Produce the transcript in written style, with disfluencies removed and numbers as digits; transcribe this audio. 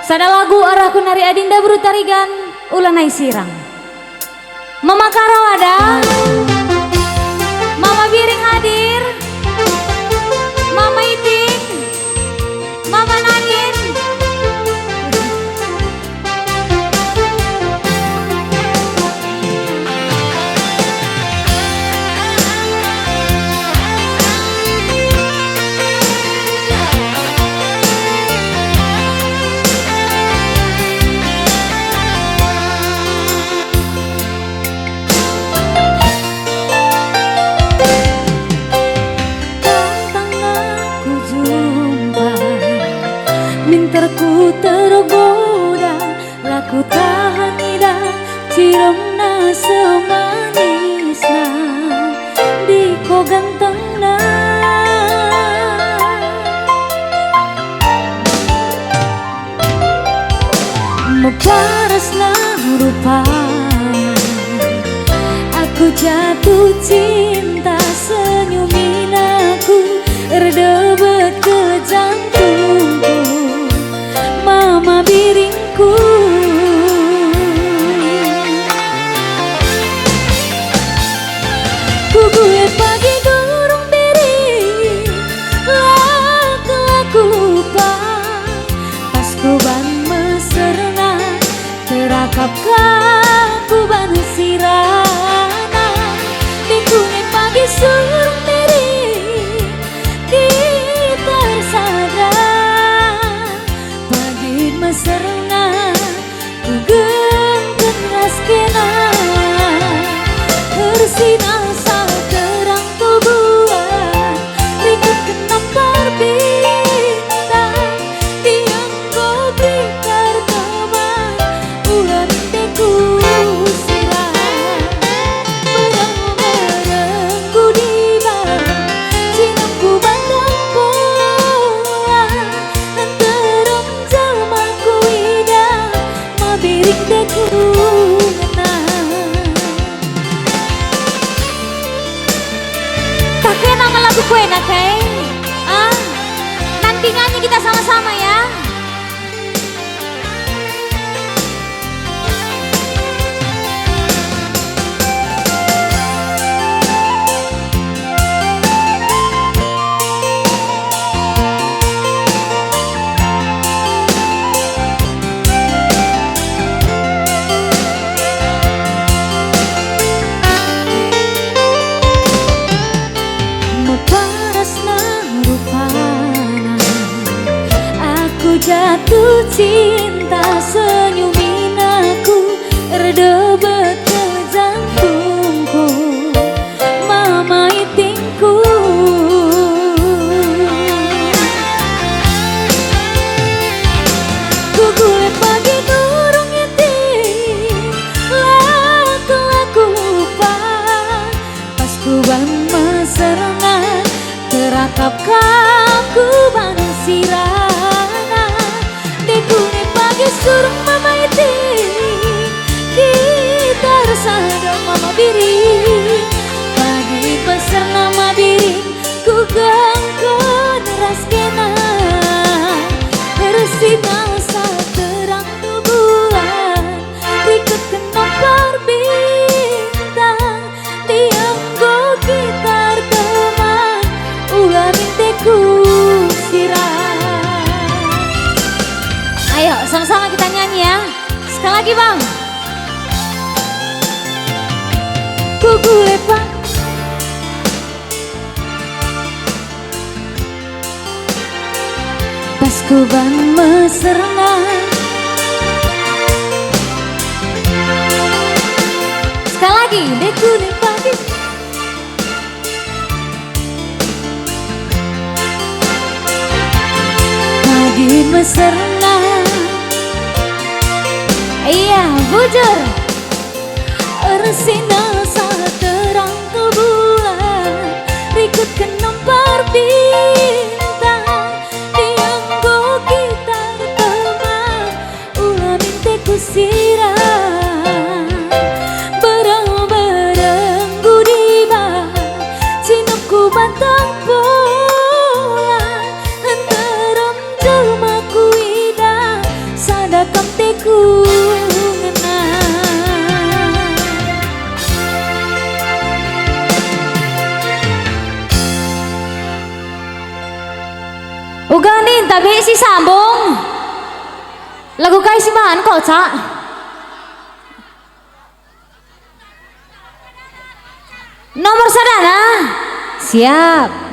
Sada lagu arahku nari adinda berutarigan ulanai sirang. Mama Karo ada, Mama Biring hadir, Mama Iting, Mama Nadin. Minterku tergoda, laku tahan ida, ciremna semanisna, di ko gantengna. Meparasna rupana, aku jatuh cinta, senyumin aku, erdebet ke jantungku. Mama biringku, ku gue pagi durung biring, laku lupa, pas ku ban meserna, terakap ku ban sirana, di kuning pagi surung biring, kita sadar. Meserna ku gengken raskena, bersinar saat terang tubuhan, rikut kena bintang, diam kau berikan teman, ulah minteku silang, bereng-berengku di bawah, cinamku bandang pola, anterom jelmaku ida, ma biring deku ngenang. Tak kena ngelaku kue nak nanti nyanyi kita sama-sama ya. Jatuh cinta, senyumin aku, erdebet ke jantungku, Mama Itingku. Ku gue pagi durung iting, laku lupa, pas ku ban meserna, terakap ku ban sirana, kuning pagi surung Mama Iting, kita resada Mama Biring, pagi besar nama Biring, ku gangkon raskena, bersinar saat terang tubuhan, rikut kenompar bintang, diam go gitar teman, ulah minteku sirah. Ayo sama-sama kita nyanyi ya. Sekali lagi bang. Ku gue pak, pas ku ban meserna, sekali lagi deh kuning pagi, pagi meserna. Iya, bujur. Bersinar saat terang bulan, rikut kenompar bintang, diam go gitar teman, ulah minteku sirah, bereng-berengku di bawah, cinamku bantang pola, anterom jelmaku ida, ku ngena. Uganin tabi si sambung lagu kay si bahan ko ca nomor sadana siap.